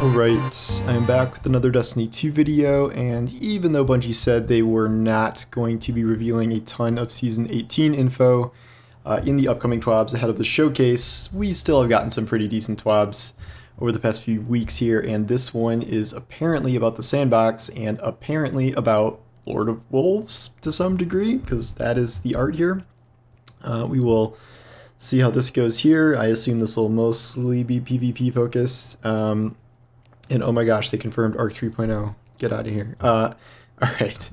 Alright, I'm back with another Destiny 2 video, and even though Bungie said they were not going to be revealing a ton of Season 18 info in the upcoming TWABs ahead of the showcase, we still have gotten some pretty decent TWABs over the past few weeks here, and this one is apparently about the Sandbox, and apparently about Lord of Wolves to some degree, because that is the art here. We will see how this goes here. I assume this will mostly be PvP focused. And oh my gosh, they confirmed Arc 3.0. Get out of here. Alright.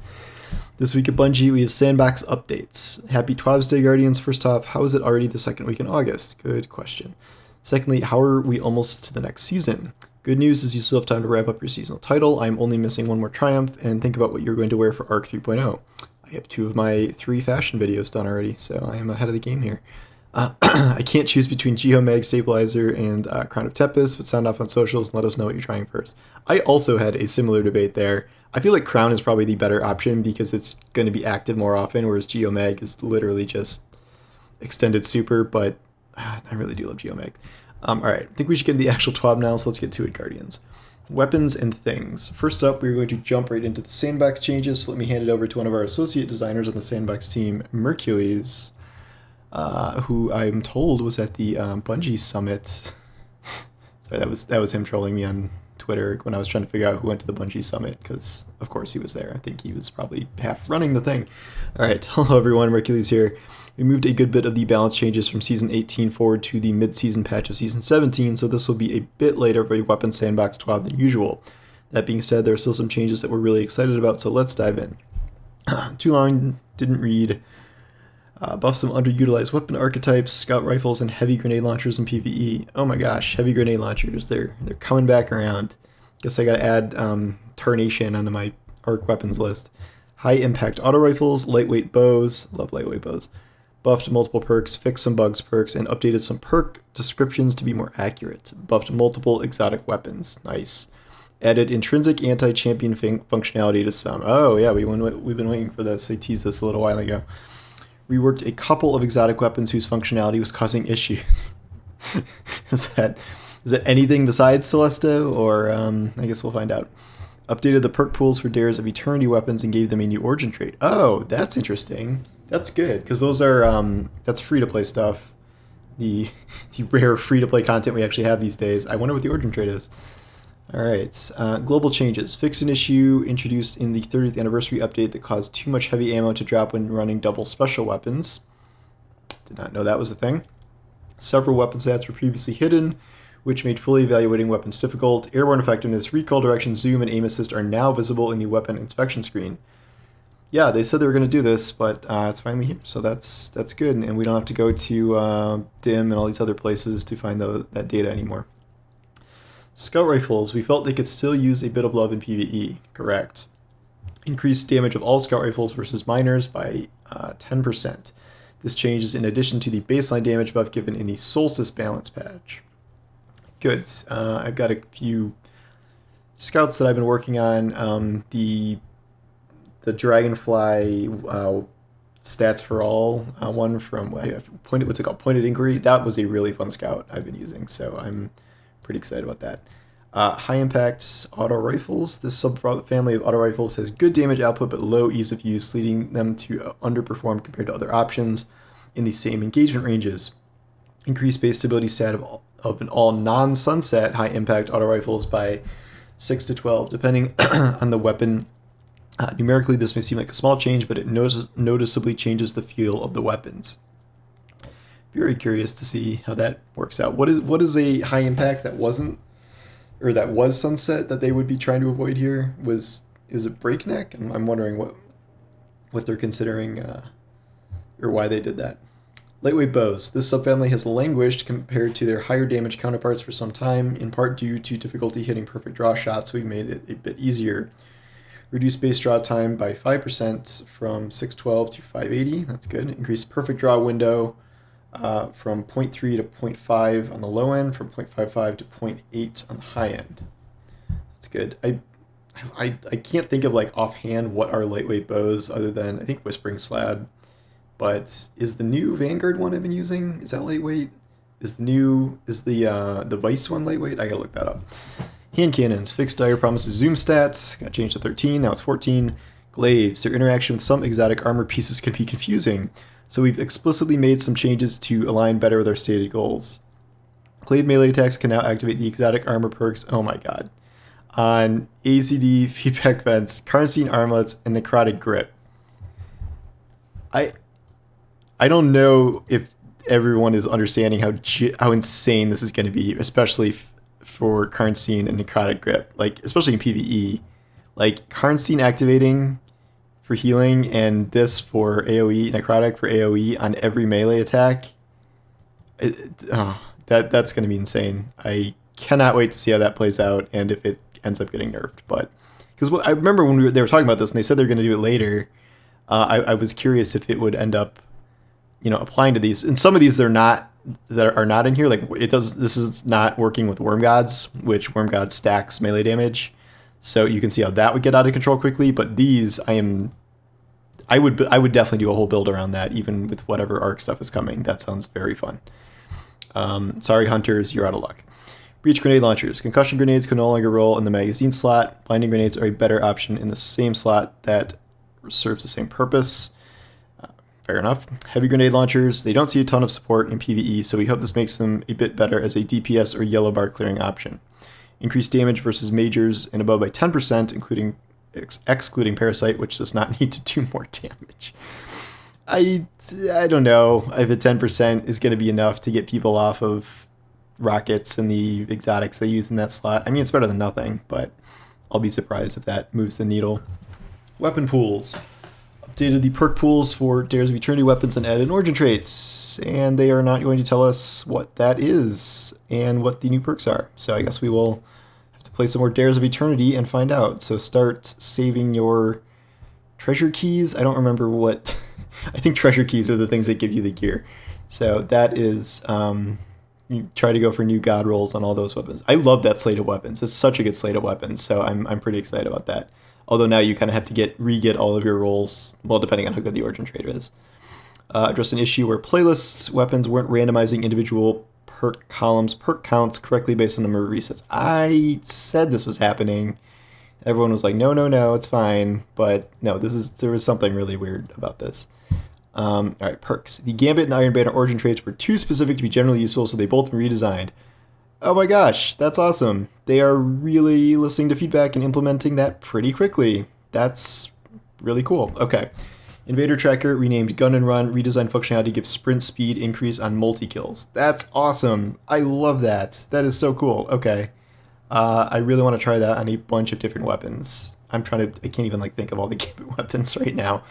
This week at Bungie, we have Sandbox updates. Happy TWABs Day, Guardians. First off, how is it already the second week in August? Good question. Secondly, how are we almost to the next season? Good news is you still have time to wrap up your seasonal title. I'm only missing one more triumph, and think about what you're going to wear for Arc 3.0. I have 2 of my 3 fashion videos done already, so I am ahead of the game here. I can't choose between Geomag, Stabilizer, and Crown of Tepes, but sound off on socials and let us know what you're trying first. I also had a similar debate there. I feel like Crown is probably the better option because it's going to be active more often, whereas Geomag is literally just extended super, but I really do love Geomag. Alright, I think we should get into the actual TWAB now, so let's get to it, Guardians. Weapons and things. First up, we're going to jump right into the Sandbox changes, so let me hand it over to one of our associate designers on the Sandbox team, Mercules. Who I'm told was at the Bungie Summit. Sorry, that was him trolling me on Twitter when I was trying to figure out who went to the Bungie Summit, because of course he was there. I think he was probably half running the thing. Alright, hello everyone, Mercules here. We moved a good bit of the balance changes from Season 18 forward to the mid-season patch of Season 17, so this will be a bit later of a weapon sandbox TWAB than usual. That being said, there are still some changes that we're really excited about, so let's dive in. Too long, didn't read. Buff some underutilized weapon archetypes, scout rifles, and heavy grenade launchers in PvE. Oh my gosh, heavy grenade launchers, they're coming back around. Guess I gotta add Tarnation onto my arc weapons list. High impact auto rifles, lightweight bows, love lightweight bows. Buffed multiple perks, fixed some bugs perks, and updated some perk descriptions to be more accurate. Buffed multiple exotic weapons, nice. Added intrinsic anti-champion functionality to some. Oh yeah, we've been waiting for this, they teased this a little while ago. Reworked a couple of exotic weapons whose functionality was causing issues. Is that anything besides Celesta, or I guess we'll find out. Updated the perk pools for Dares of Eternity weapons and gave them a new origin trait. Oh, that's interesting. That's good, because those are that's free-to-play stuff. The rare free-to-play content we actually have these days. I wonder what the origin trait is. Alright, global changes. Fixed an issue introduced in the 30th anniversary update that caused too much heavy ammo to drop when running double special weapons. Did not know that was a thing. Several weapon stats were previously hidden, which made fully evaluating weapons difficult. Airborne effectiveness, recoil direction, zoom, and aim assist are now visible in the weapon inspection screen. Yeah, they said they were going to do this, but it's finally here, so that's good, and we don't have to go to DIM and all these other places to find that data anymore. Scout rifles, we felt they could still use a bit of love in PvE, correct. Increased damage of all scout rifles versus miners by 10%. This change is in addition to the baseline damage buff given in the Solstice balance patch. Good, I've got a few scouts that I've been working on. The Dragonfly stats for all one from, what's it called, Pointed Inquiry. That was a really fun scout I've been using, so I'm pretty excited about that. High impact auto rifles. This subfamily of auto rifles has good damage output but low ease of use, leading them to underperform compared to other options in the same engagement ranges. Increased base stability stat of an all non-sunset high impact auto rifles by 6 to 12, depending on the weapon. Numerically, this may seem like a small change, but it noticeably changes the feel of the weapons. Very curious to see how that works out. What is a high impact that wasn't, or that was sunset that they would be trying to avoid here? Is it breakneck? I'm wondering what they're considering, or why they did that. Lightweight bows. This subfamily has languished compared to their higher damage counterparts for some time, in part due to difficulty hitting perfect draw shots. We made it a bit easier. Reduced base draw time by 5% from 612 to 580. That's good. Increased perfect draw window from 0.3 to 0.5 on the low end, from 0.55 to 0.8 on the high end. That's good. I can't think of like offhand what are lightweight bows other than I think Whispering Slab. But is the new Vanguard one I've been using, is that lightweight? Is the Vice one lightweight? I gotta look that up. Hand cannons. Fixed dire promises zoom stats. Got changed to 13. Now it's 14. Glaives. Their interaction with some exotic armor pieces can be confusing, so we've explicitly made some changes to align better with our stated goals. Glaive melee attacks can now activate the exotic armor perks. Oh my god. On ACD, feedback vents, Karnstein armlets, and Necrotic grip. I don't know if everyone is understanding how insane this is going to be, especially for Karnstein and Necrotic grip. Like, especially in PvE. Like, Karnstein activating for healing and this for AoE, Necrotic for AoE on every melee attack. That's going to be insane. I cannot wait to see how that plays out and if it ends up getting nerfed. But because I remember when they were talking about this and they said they're going to do it later, I was curious if it would end up, applying to these. And some of these that are not in here. Like this is not working with Worm Gods, which Worm God stacks melee damage. So you can see how that would get out of control quickly. But these, I would definitely do a whole build around that, even with whatever arc stuff is coming. That sounds very fun. Sorry, hunters, you're out of luck. Breach grenade launchers. Concussion grenades can no longer roll in the magazine slot. Blinding grenades are a better option in the same slot that serves the same purpose. Fair enough. Heavy grenade launchers. They don't see a ton of support in PvE, so we hope this makes them a bit better as a DPS or yellow bar clearing option. Increased damage versus majors and above by 10%, excluding Parasite, which does not need to do more damage. I don't know if a 10% is going to be enough to get people off of rockets and the exotics they use in that slot. I mean, it's better than nothing, but I'll be surprised if that moves the needle. Weapon pools. Updated the perk pools for Dares of Eternity weapons and added origin traits, and they are not going to tell us what that is and what the new perks are. So I guess we will have to play some more Dares of Eternity and find out. So start saving your treasure keys. I don't remember what... I think treasure keys are the things that give you the gear. So that is... you try to go for new god rolls on all those weapons. I love that slate of weapons. It's such a good slate of weapons, so I'm pretty excited about that. Although now you kind of have to re-get all of your rolls, well, depending on how good the origin trait is. Address an issue where playlists weapons weren't randomizing individual perk columns, perk counts correctly based on number of resets. I said this was happening. Everyone was like, no, it's fine. But no, there was something really weird about this. All right, perks. The Gambit and Iron Banner origin traits were too specific to be generally useful, so they both been redesigned. Oh my gosh, that's awesome. They are really listening to feedback and implementing that pretty quickly. That's really cool. Okay. Invader Tracker renamed Gun and Run, redesigned functionality to give sprint speed increase on multi-kills. That's awesome. I love that. That is so cool. Okay. I really want to try that on a bunch of different weapons. I can't even think of all the Gambit weapons right now.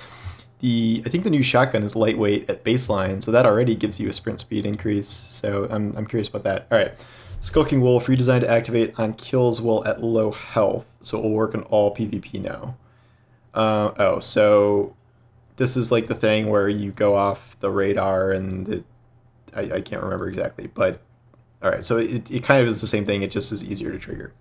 I think the new shotgun is lightweight at baseline, so that already gives you a sprint speed increase. So I'm curious about that. All right. Skulking Wolf, redesigned to activate on kills while at low health, so it will work in all PvP now. So this is like the thing where you go off the radar and I can't remember exactly, but all right, so it kind of is the same thing, it just is easier to trigger.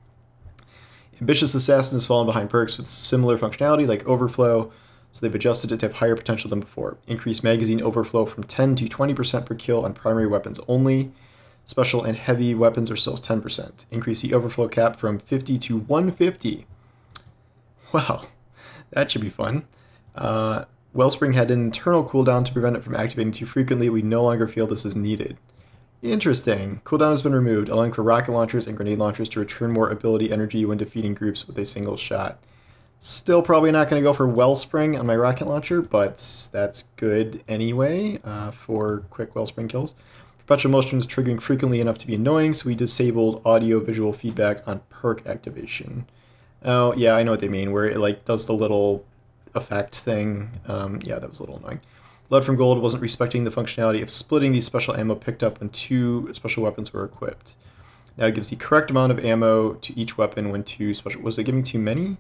Ambitious Assassin has fallen behind perks with similar functionality like Overflow, so they've adjusted it to have higher potential than before. Increased magazine overflow from 10 to 20% per kill on primary weapons only. Special and heavy weapons are still 10%. Increase the overflow cap from 50 to 150. Well, that should be fun. Wellspring had an internal cooldown to prevent it from activating too frequently. We no longer feel this is needed. Interesting. Cooldown has been removed, allowing for rocket launchers and grenade launchers to return more ability energy when defeating groups with a single shot. Still probably not going to go for Wellspring on my rocket launcher, but that's good anyway for quick Wellspring kills. Perpetual motion is triggering frequently enough to be annoying, so we disabled audio-visual feedback on perk activation. Oh, yeah, I know what they mean, where it does the little effect thing. Yeah, that was a little annoying. Blood from Gold wasn't respecting the functionality of splitting the special ammo picked up when two special weapons were equipped. Now it gives the correct amount of ammo to each weapon when two special... Was it giving too many?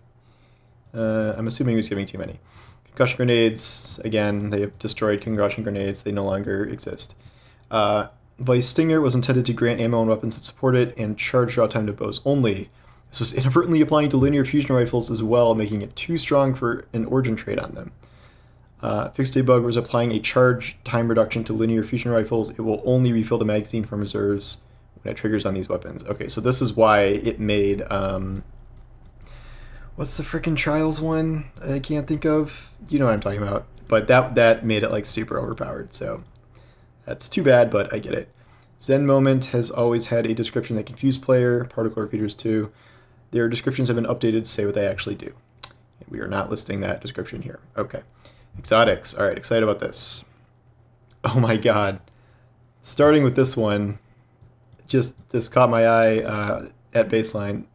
I'm assuming it was giving too many. Concussion grenades, again, they have destroyed concussion grenades. They no longer exist. Vice Stinger was intended to grant ammo and weapons that support it, and charge draw time to bows only. This was inadvertently applying to linear fusion rifles as well, making it too strong for an origin trait on them. Fixed Debug was applying a charge time reduction to linear fusion rifles. It will only refill the magazine from reserves when it triggers on these weapons. Okay, so this is why it made what's the freaking Trials one? I can't think of. You know what I'm talking about. But that made it like super overpowered. So that's too bad, but I get it. Zen Moment has always had a description that confused player. Particle repeaters too. Their descriptions have been updated to say what they actually do. We are not listing that description here. Okay. Exotics. All right, excited about this. Oh my god. Starting with this one, just this caught my eye at baseline.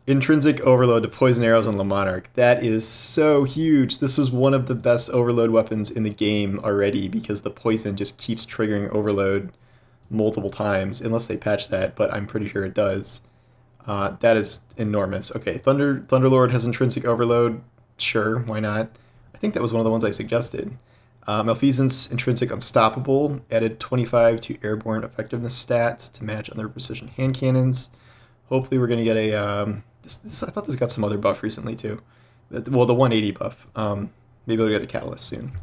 Intrinsic overload to poison arrows on the Monarch. That is so huge. This was one of the best overload weapons in the game already because the poison just keeps triggering overload multiple times, unless they patch that, but I'm pretty sure it does. That is enormous. Okay, Thunderlord has intrinsic overload. Sure, why not? I think that was one of the ones I suggested. Malfeasance intrinsic unstoppable added 25 to airborne effectiveness stats to match other precision hand cannons. Hopefully we're gonna get a I thought this got some other buff recently too. Well, the 180 buff. Maybe we'll get a catalyst soon.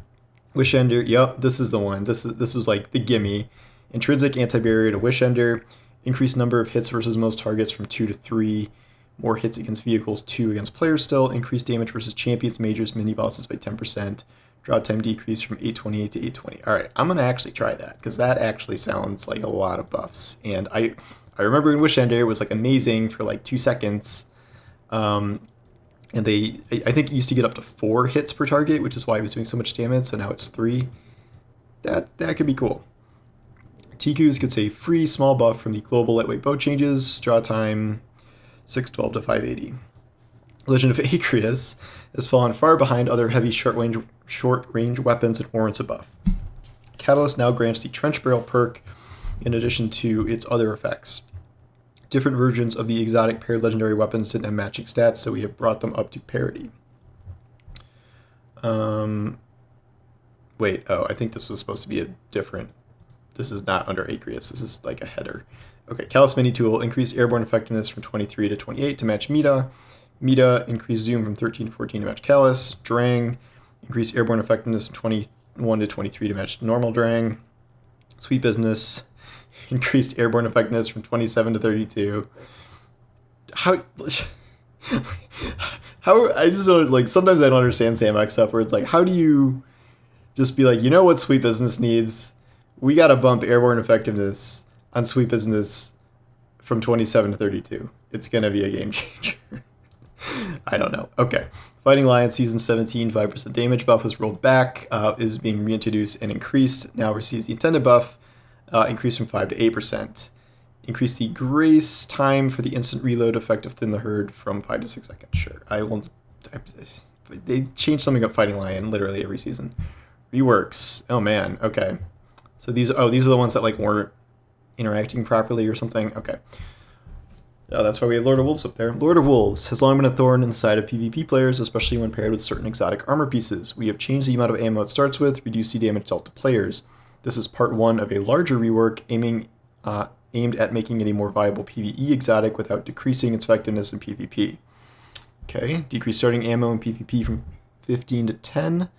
Wish Ender. Yep, this is the one. This was like the gimme. Intrinsic anti-barrier to Wish Ender. Increased number of hits versus most targets from 2 to 3. More hits against vehicles, 2 against players still. Increased damage versus champions, mages, mini-bosses by 10%. Draw time decrease from 828 to 820. Alright, I'm going to actually try that, because that actually sounds like a lot of buffs. And I remember in Wish Ender it was like amazing for like 2 seconds. And I think it used to get up to 4 hits per target, which is why it was doing so much damage, so now it's 3. That could be cool. Tikus gets a free small buff from the global lightweight bow changes. Draw time 612 to 580. Legend of Acreus has fallen far behind other heavy short-range weapons and warrants a buff. Catalyst now grants the Trench Barrel perk in addition to its other effects. Different versions of the exotic paired legendary weapons didn't have matching stats, so we have brought them up to parity. Wait, I think this was supposed to be a different... This is not under Acreus, this is like a header. Okay, Callus Mini Tool, increase airborne effectiveness from 23 to 28 to match Meta. Meta, increase zoom from 13 to 14 to match Callus. Drang, increase airborne effectiveness from 21 to 23 to match normal Drang. Sweet Business, increased airborne effectiveness from 27 to 32. How I just don't, like, sometimes I don't understand Sandbox stuff where it's like, how do you just be like, you know what Sweet Business needs? We gotta bump airborne effectiveness on Sweet Business from 27 to 32. It's gonna be a game changer. I don't know. Okay. Fighting Lion Season 17, 5% damage buff was rolled back, is being reintroduced and increased. Now receives the intended buff, increased from 5 to 8%. Increase the grace time for the instant reload effect of Thin the Herd from 5 to 6 seconds. Sure. They change something up Fighting Lion literally every season. Reworks. Oh man. Okay. So these are the ones that like weren't interacting properly or something. Okay. That's why we have Lord of Wolves up there. Lord of Wolves has long been a thorn in the side of PvP players, especially when paired with certain exotic armor pieces. We have changed the amount of ammo it starts with, reduced the damage dealt to players. This is part 1 of a larger rework aimed at making it a more viable PvE exotic without decreasing its effectiveness in PvP. Okay, decrease starting ammo in PvP from 15 to 10.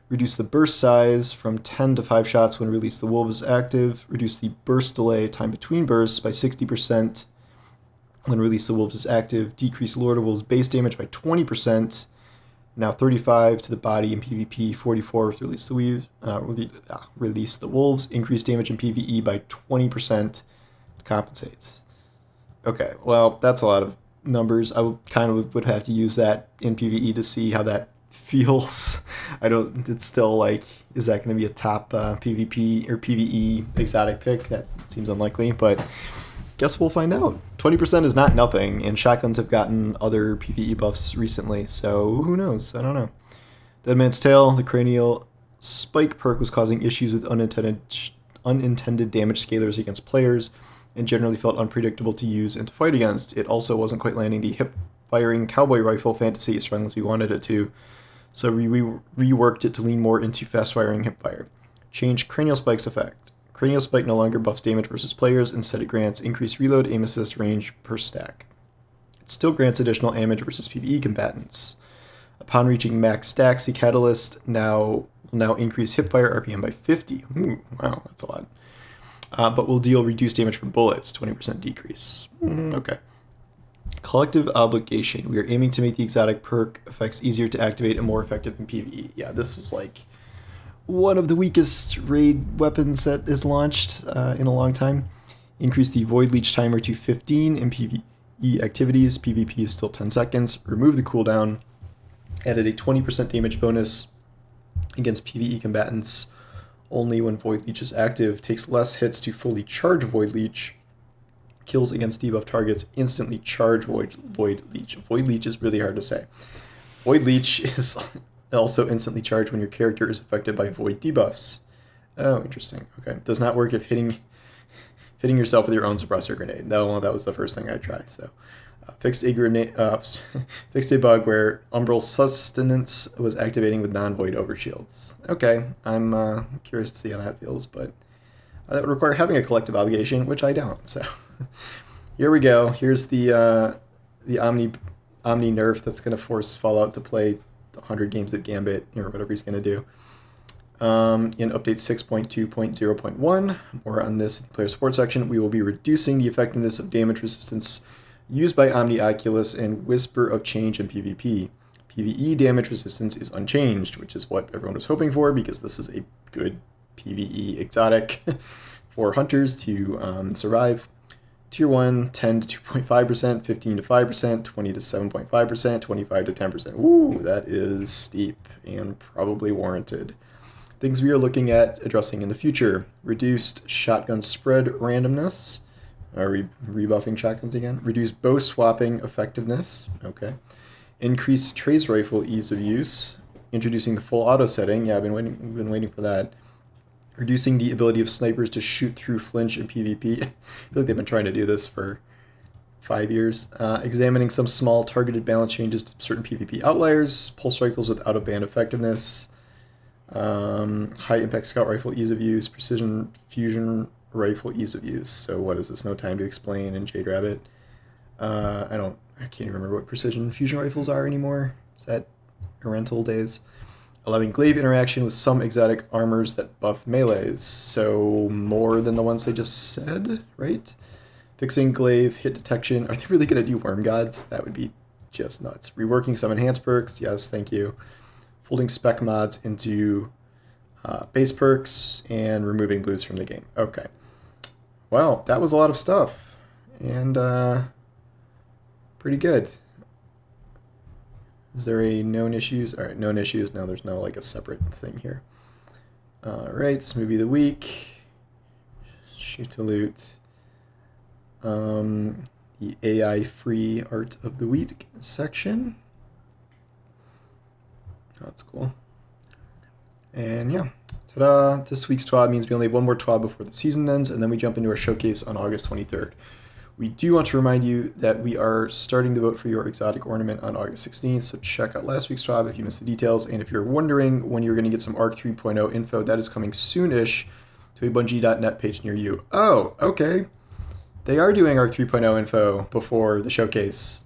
Reduce the burst size from 10 to 5 shots when Release the Wolves is active. Reduce the burst delay, time between bursts, by 60% when Release the Wolves is active. Decrease Lord of Wolves base damage by 20%. Now 35 to the body in PvP, 44 with Release the Wolves. Increase damage in PvE by 20%. Compensates. Okay, well, that's a lot of numbers. I would have to use that in PvE to see how that feels. It's still like, is that going to be a top PvP or PvE exotic pick? That seems unlikely, but guess we'll find out. 20% is not nothing, and shotguns have gotten other PvE buffs recently, so who knows? I don't know. Dead Man's Tale, the cranial spike perk was causing issues with unintended damage scalers against players, and generally felt unpredictable to use and to fight against. It also wasn't quite landing the hip-firing cowboy rifle fantasy as strong as we wanted it to, so we reworked it to lean more into fast-firing hip-fire. Changed Cranial Spike's effect. Cranial Spike no longer buffs damage versus players, instead it grants increased reload, aim assist, range per stack. It still grants additional damage versus PvE combatants. Upon reaching max stacks, the Catalyst will now increase hipfire RPM by 50. Ooh, wow, that's a lot. but will deal reduced damage from bullets, 20% decrease. Okay. Collective Obligation. We are aiming to make the exotic perk effects easier to activate and more effective in PvE. Yeah, this was like one of the weakest raid weapons that is launched in a long time. Increase the Void Leech timer to 15 in PvE activities. PvP is still 10 seconds. Remove the cooldown. Added a 20% damage bonus against PvE combatants only when Void Leech is active. Takes less hits to fully charge Void Leech. Kills against debuff targets instantly charge Void Leech. Void Leech is really hard to say. Void Leech is also instantly charged when your character is affected by Void debuffs. Oh, interesting. Okay. Does not work if hitting yourself with your own suppressor grenade. No, well, that was the first thing I'd try. So, fixed a bug where Umbral Sustenance was activating with non-void overshields. Okay, I'm curious to see how that feels, but that would require having a collective obligation, which I don't. So, here we go. Here's the Omni nerf that's going to force Fallout to play 100 games of Gambit or whatever he's going to do. In update 6.2.0.1, more on this in the player support section, we will be reducing the effectiveness of damage resistance used by Omni Oculus and Whisper of Change in PvP. PvE damage resistance is unchanged, which is what everyone was hoping for because this is a good PvE exotic for hunters to survive. Tier 1, 10 to 2.5%, 15 to 5%, 20 to 7.5%, 25 to 10%. Ooh, that is steep and probably warranted. Things we are looking at addressing in the future. Reduced shotgun spread randomness. Are we rebuffing shotguns again? Reduced bow swapping effectiveness. Okay. Increased trace rifle ease of use. Introducing the full auto setting. Yeah, I've been waiting for that. Reducing the ability of snipers to shoot through flinch in PvP. I feel like they've been trying to do this for 5 years. Examining some small targeted balance changes to certain PvP outliers. Pulse rifles with out-of-band effectiveness. High impact scout rifle ease of use, precision fusion rifle ease of use. So what is this? No time to explain in Jade Rabbit. I can't even remember what precision fusion rifles are anymore. Is that Oriental days? Allowing glaive interaction with some exotic armors that buff melees. So more than the ones they just said, right? Fixing glaive hit detection. Are they really going to do worm gods? That would be just nuts. Reworking some enhanced perks. Yes, thank you. Folding spec mods into base perks, and removing blues from the game. Okay. Wow, that was a lot of stuff. And pretty good. Is there a known issues? All right, known issues. No, there's no like a separate thing here. All right, movie of the week. Shoot to loot. The AI-free art of the week section. Oh, that's cool. And yeah, ta-da! This week's TWAB means we only have one more TWAB before the season ends, and then we jump into our showcase on August 23rd. We do want to remind you that we are starting to vote for your exotic ornament on August 16th, so check out last week's TWAB if you missed the details, and if you're wondering when you're going to get some ARC 3.0 info, that is coming soonish to a Bungie.net page near you. Oh, okay. They are doing ARC 3.0 info before the showcase.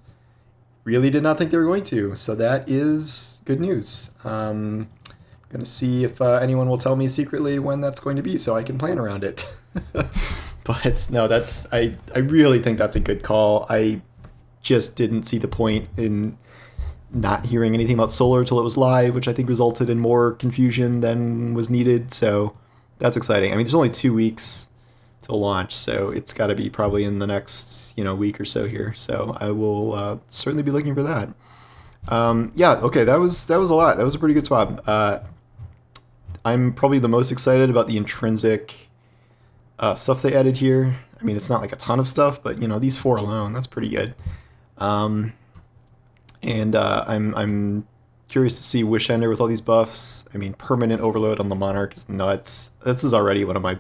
Really did not think they were going to, so that is good news. I'm going to see if anyone will tell me secretly when that's going to be so I can plan around it. But no, I really think that's a good call. I just didn't see the point in not hearing anything about Solar till it was live, which I think resulted in more confusion than was needed. So that's exciting. I mean, there's only 2 weeks till launch, so it's got to be probably in the next week or so here. So I will certainly be looking for that. Yeah, okay, that was a lot. That was a pretty good swap. I'm probably the most excited about the intrinsic stuff they added here. I mean, it's not like a ton of stuff, but these 4 alone, that's pretty good. And I'm curious to see Wish Ender with all these buffs. I mean, permanent overload on the Monarch is nuts. This is already one of my,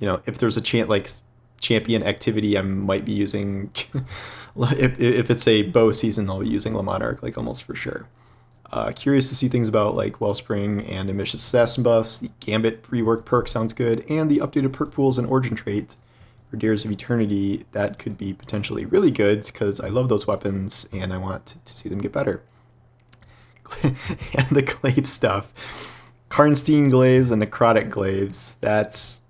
if there's a champion activity I might be using, if it's a bow season, I'll be using the Monarch almost for sure. Curious to see things about Wellspring and Ambitious Assassin buffs. The Gambit rework perk sounds good, and the updated perk pools and origin trait for Dares of Eternity, that could be potentially really good because I love those weapons and I want to see them get better. And the Glaive stuff. Karnstein Glaives and Necrotic Glaives, that's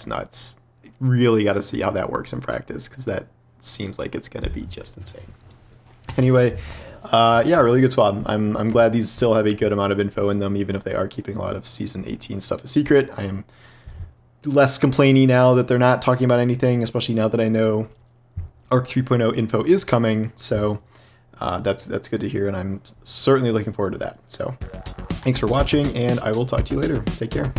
nuts. really got to see how that works in practice, because that seems like it's going to be just insane. Anyway, yeah, really good TWAB. I'm glad these still have a good amount of info in them, even if they are keeping a lot of Season 18 stuff a secret. I am less complaining now that they're not talking about anything, especially now that I know Arc 3.0 info is coming. So that's good to hear, and I'm certainly looking forward to that. So thanks for watching, and I will talk to you later. Take care.